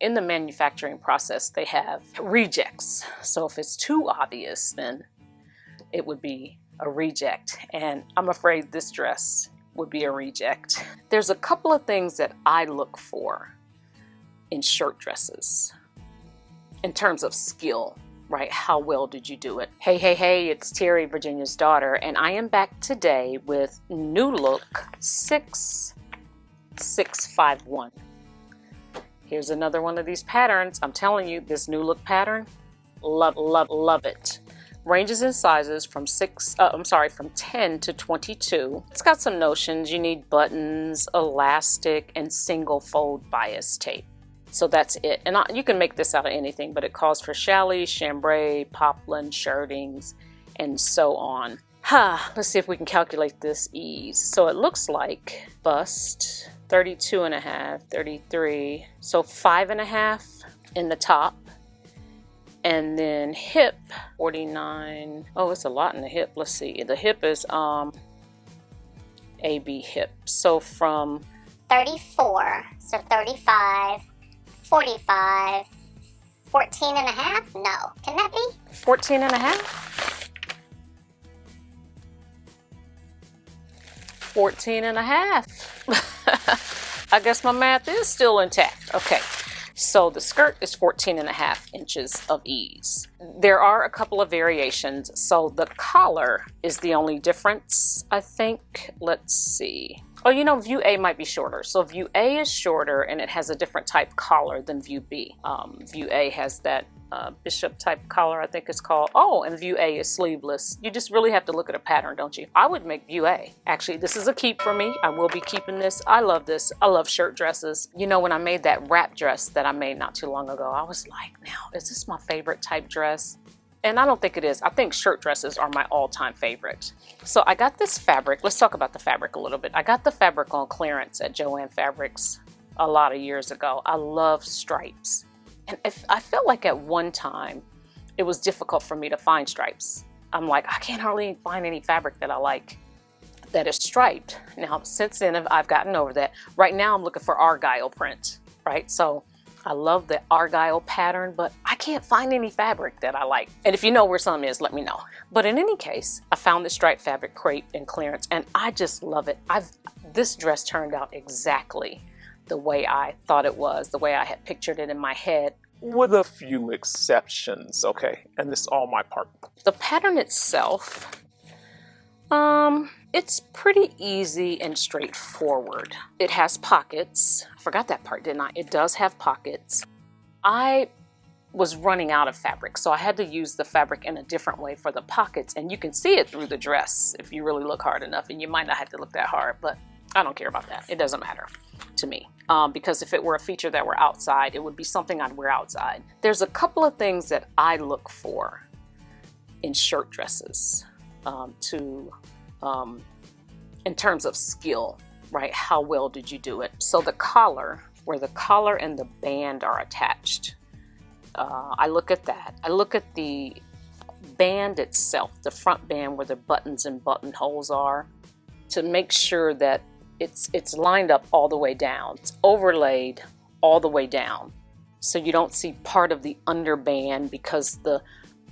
In the manufacturing process, they have rejects. So if it's too obvious, then it would be a reject. And I'm afraid this dress would be a reject. There's a couple of things that I look for in shirt dresses in terms of skill, right? How well did you do it? Hey, it's Terry, Virginia's daughter, and I am back today with New Look 6651. Here's another one of these patterns. I'm telling you, this New Look pattern, love it. Ranges in sizes from 10 to 22. It's got some notions. You need buttons, elastic, and single fold bias tape. So that's it. And you can make this out of anything, but it calls for challis, chambray, poplin, shirtings, and so on. Let's see if we can calculate this ease. So it looks like bust, 32.5, 33, so 5.5 in the top. And then hip, 49. Oh, it's a lot in the hip. Let's see. The hip is AB hip. So from 34, so 35, 45, 14.5? No. Can that be? 14.5? 14.5. I guess my math is still intact. Okay. So the skirt is 14.5 inches of ease. There are a couple of variations. So the collar is the only difference, I think. Let's see. Oh, you know, view A might be shorter. So view A is shorter and it has a different type collar than view B. View A has that bishop type collar, I think it's called. Oh, and view A is sleeveless. You just really have to look at a pattern, don't you? I would make view A. Actually, this is a keep for me. I will be keeping this. I love this. I love shirt dresses. You know, when I made that wrap dress that I made not too long ago, I was like, now, is this my favorite type dress? And I don't think it is. I think shirt dresses are my all-time favorite. So I got this fabric. Let's talk about the fabric a little bit. I got the fabric on clearance at Joann Fabrics a lot of years ago. I love stripes. And I felt like at one time it was difficult for me to find stripes. I'm like, I can't hardly find any fabric that I like that is striped. Now, since then, I've gotten over that. Right now, I'm looking for argyle print, right? So I love the argyle pattern, but I can't find any fabric that I like. And if you know where some is, let me know. But in any case, I found this striped fabric crepe in clearance, and I just love it. This dress turned out exactly the way I thought it was, the way I had pictured it in my head. With a few exceptions, okay? And this is all my part. The pattern itself, it's pretty easy and straightforward. It has pockets. I forgot that part, didn't I? It does have pockets. I was running out of fabric, so I had to use the fabric in a different way for the pockets, and you can see it through the dress if you really look hard enough, and you might not have to look that hard, but I don't care about that. It doesn't matter to me. Because if it were a feature that were outside, it would be something I'd wear outside. There's a couple of things that I look for in shirt dresses in terms of skill, right? How well did you do it? So the collar, where the collar and the band are attached, I look at that. I look at the band itself, the front band where the buttons and buttonholes are, to make sure that it's lined up all the way down. It's overlaid all the way down. So you don't see part of the underband because the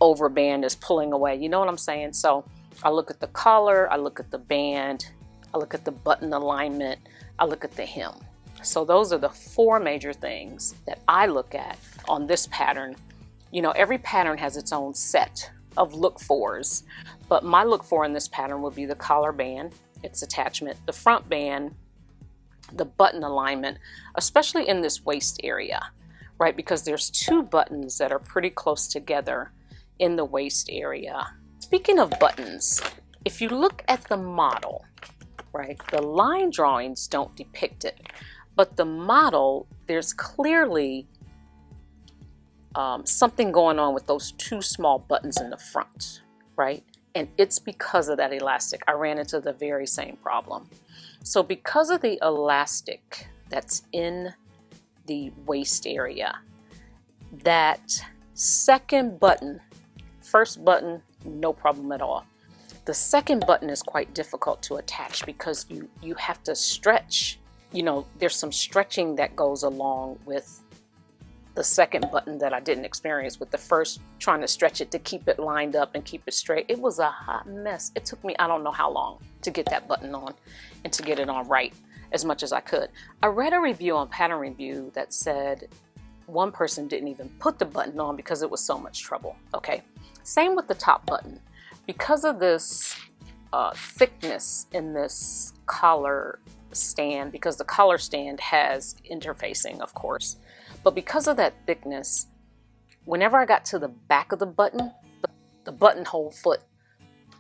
overband is pulling away. You know what I'm saying? So I look at the collar, I look at the band, I look at the button alignment, I look at the hem. So those are the four major things that I look at on this pattern. You know, every pattern has its own set of look fors, but my look for in this pattern would be the collar band, its attachment, the front band, the button alignment, especially in this waist area, right? Because there's two buttons that are pretty close together in the waist area. Speaking of buttons, if you look at the model, right, the line drawings don't depict it, but the model, there's clearly something going on with those two small buttons in the front, right? And it's because of that elastic. I ran into the very same problem. So because of the elastic that's in the waist area, that second button, first button, no problem at all. The second button is quite difficult to attach because you have to stretch. You know, there's some stretching that goes along with the second button that I didn't experience with the first, trying to stretch it to keep it lined up and keep it straight. It was a hot mess. It took me, I don't know how long to get that button on and to get it on right as much as I could. I read a review on Pattern Review that said one person didn't even put the button on because it was so much trouble. Okay, same with the top button. Because of this thickness in this collar stand, because the collar stand has interfacing, of course, but because of that thickness, whenever I got to the back of the button, the buttonhole foot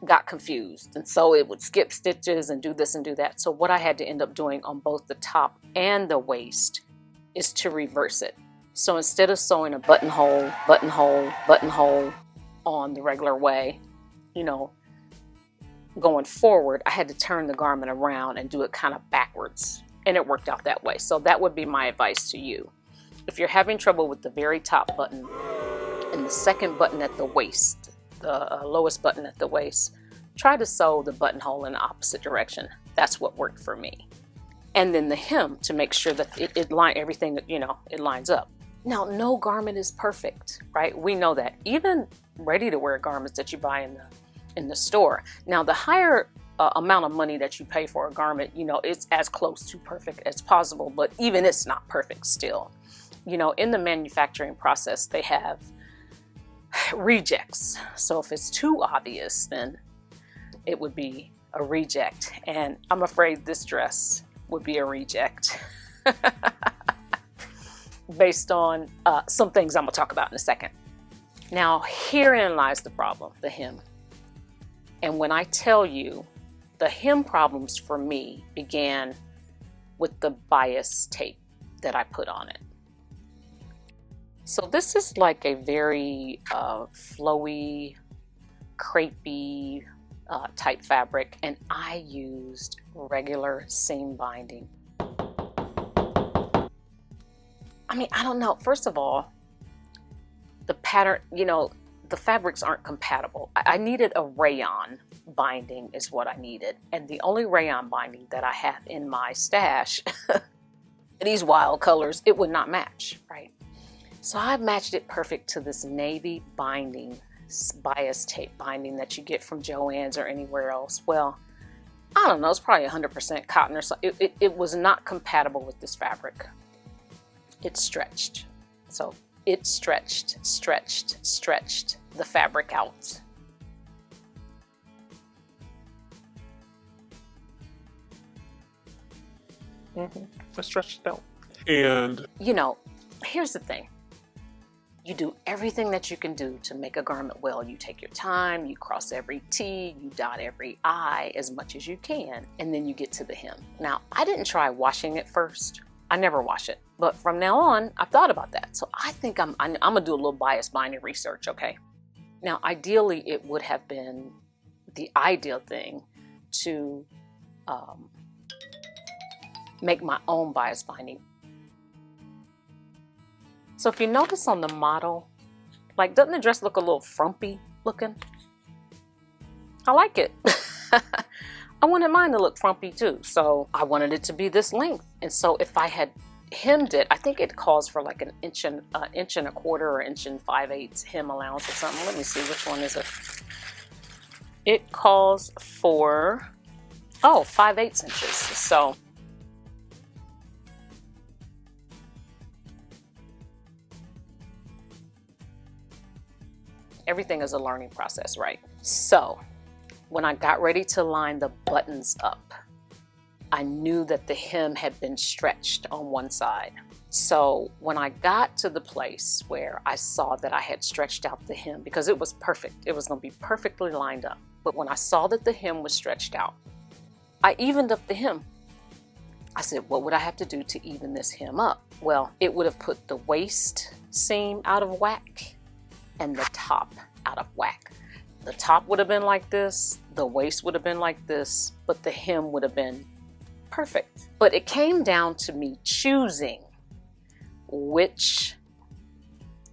got confused, and so it would skip stitches and do this and do that. So what I had to end up doing on both the top and the waist is to reverse it. So instead of sewing a buttonhole, buttonhole, buttonhole on the regular way, you know, going forward, I had to turn the garment around and do it kind of backwards, and it worked out that way. So that would be my advice to you. If you're having trouble with the very top button and the second button at the waist, the lowest button at the waist, try to sew the buttonhole in the opposite direction. That's what worked for me. And then the hem, to make sure that it everything, you know, it lines up. Now, no garment is perfect, right? We know that. Even ready-to-wear garments that you buy in the store. Now, the higher amount of money that you pay for a garment, you know, it's as close to perfect as possible, but even it's not perfect still. You know, in the manufacturing process, they have rejects. So if it's too obvious, then it would be a reject. And I'm afraid this dress would be a reject based on some things I'm gonna talk about in a second. Now, herein lies the problem, the hem. And when I tell you, the hem problems for me began with the bias tape that I put on it. So this is like a very flowy, crepey type fabric, and I used regular seam binding. I mean, I don't know. First of all, the pattern, you know, the fabrics aren't compatible. I needed a rayon binding is what I needed. And the only rayon binding that I have in my stash, these wild colors, it would not match, right? So I matched it perfect to this navy binding, bias tape binding that you get from Joann's or anywhere else. Well, I don't know, it's probably 100% cotton or something. It was not compatible with this fabric. It stretched. So it stretched the fabric out. I stretched it out. And you know, here's the thing. You do everything that you can do to make a garment well. You take your time, you cross every T, you dot every I as much as you can, and then you get to the hem. Now, I didn't try washing it first. I never wash it. But from now on, I've thought about that. So I think I'm gonna do a little bias binding research, okay? Now, ideally, it would have been the ideal thing to make my own bias binding. So if you notice on the model, like, doesn't the dress look a little frumpy looking? I like it. I wanted mine to look frumpy too. So I wanted it to be this length. And so if I had hemmed it, I think it calls for like an inch and a quarter or inch and 5/8 hem allowance or something. Let me see, which one is it? It calls for, 5/8 inches. So everything is a learning process, right? So when I got ready to line the buttons up, I knew that the hem had been stretched on one side. So when I got to the place where I saw that I had stretched out the hem, because it was perfect, it was going to be perfectly lined up. But when I saw that the hem was stretched out, I evened up the hem. I said, what would I have to do to even this hem up? Well, it would have put the waist seam out of whack and the top out of whack. The top would have been like this, the waist would have been like this, but the hem would have been perfect. But it came down to me choosing which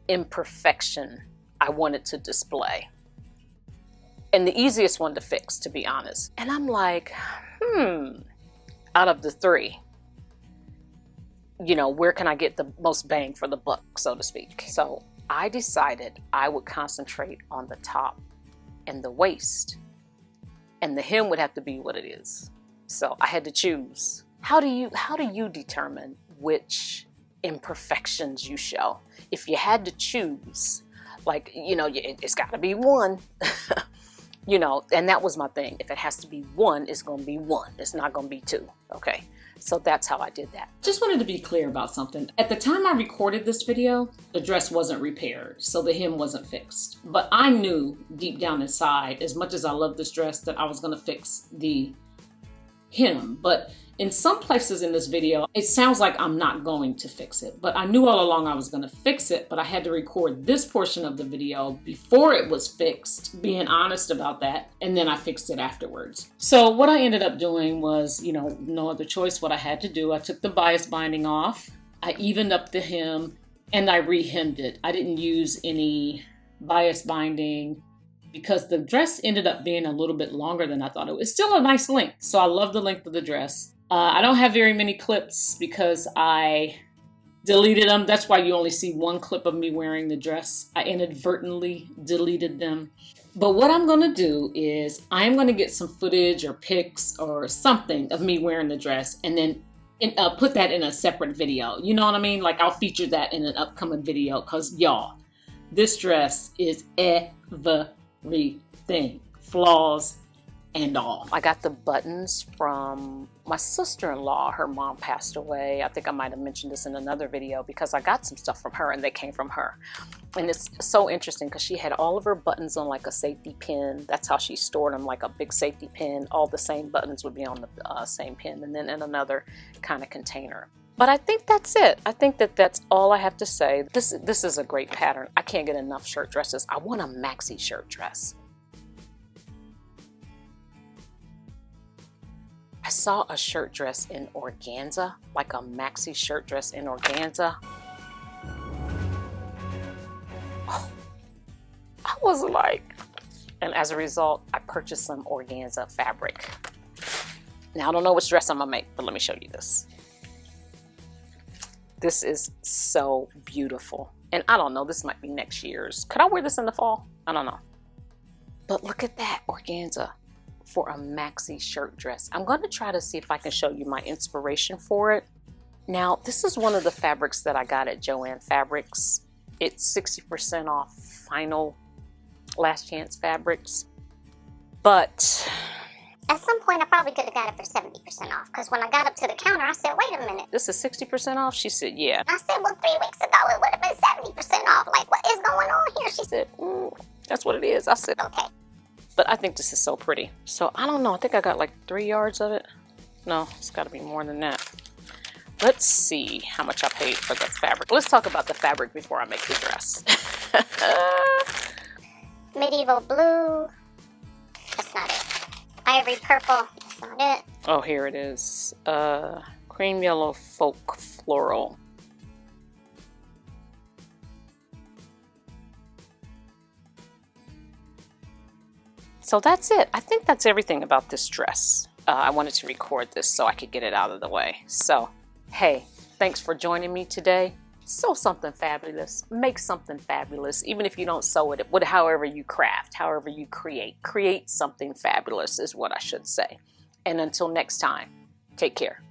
imperfection I wanted to display. And the easiest one to fix, to be honest. And I'm like, out of the three, you know, where can I get the most bang for the buck, so to speak. So I decided I would concentrate on the top and the waist, and the hem would have to be what it is. So I had to choose. How do you determine which imperfections you show? If you had to choose, like, you know, it's got to be one. You know, and that was my thing. If it has to be one, it's going to be one. It's not going to be two. Okay. So that's how I did that. Just wanted to be clear about something. At the time I recorded this video, the dress wasn't repaired, so the hem wasn't fixed. But I knew deep down inside, as much as I love this dress, that I was going to fix the hem. But in some places in this video, it sounds like I'm not going to fix it. But I knew all along I was going to fix it, but I had to record this portion of the video before it was fixed, being honest about that, and then I fixed it afterwards. So what I ended up doing was, you know, no other choice what I had to do. I took the bias binding off, I evened up the hem, and I re-hemmed it. I didn't use any bias binding because the dress ended up being a little bit longer than I thought it was. It's still a nice length, so I love the length of the dress. I don't have very many clips because I deleted them. That's why you only see one clip of me wearing the dress. I inadvertently deleted them. But what I'm going to do is I'm going to get some footage or pics or something of me wearing the dress and then put that in a separate video. You know what I mean? Like, I'll feature that in an upcoming video because, y'all, this dress is everything. Flaws and all. I got the buttons from my sister-in-law. Her mom passed away. I think I might have mentioned this in another video because I got some stuff from her and they came from her. And it's so interesting because she had all of her buttons on like a safety pin. That's how she stored them, like a big safety pin. All the same buttons would be on the same pin, and then in another kind of container. But I think that's it. I think that that's all I have to say. This is a great pattern. I can't get enough shirt dresses. I want a maxi shirt dress. I saw a shirt dress in organza, like a maxi shirt dress in organza. Oh, I was like, and as a result, I purchased some organza fabric. Now, I don't know which dress I'm gonna make, but let me show you this. This is so beautiful. And I don't know, this might be next year's. Could I wear this in the fall? I don't know. But look at that organza for a maxi shirt dress. I'm going to try to see if I can show you my inspiration for it. Now, this is one of the fabrics that I got at Joann Fabrics. It's 60% off final last chance fabrics. But at some point, I probably could have got it for 70% off, because when I got up to the counter, I said, wait a minute. This is 60% off? She said, yeah. I said, well, 3 weeks ago, it would have been 70% off. Like, what is going on here? She said, that's what it is. I said, okay. But I think this is so pretty. So I don't know. I think I got like 3 yards of it. No, it's got to be more than that. Let's see how much I paid for the fabric. Let's talk about the fabric before I make the dress. Medieval blue. That's not it. Ivory purple. That's not it. Oh, here it is. Cream yellow folk floral. So that's it. I think that's everything about this dress. I wanted to record this so I could get it out of the way. So, hey, thanks for joining me today. Sew something fabulous. Make something fabulous. Even if you don't sew it, however you craft, however you create something fabulous is what I should say. And until next time, take care.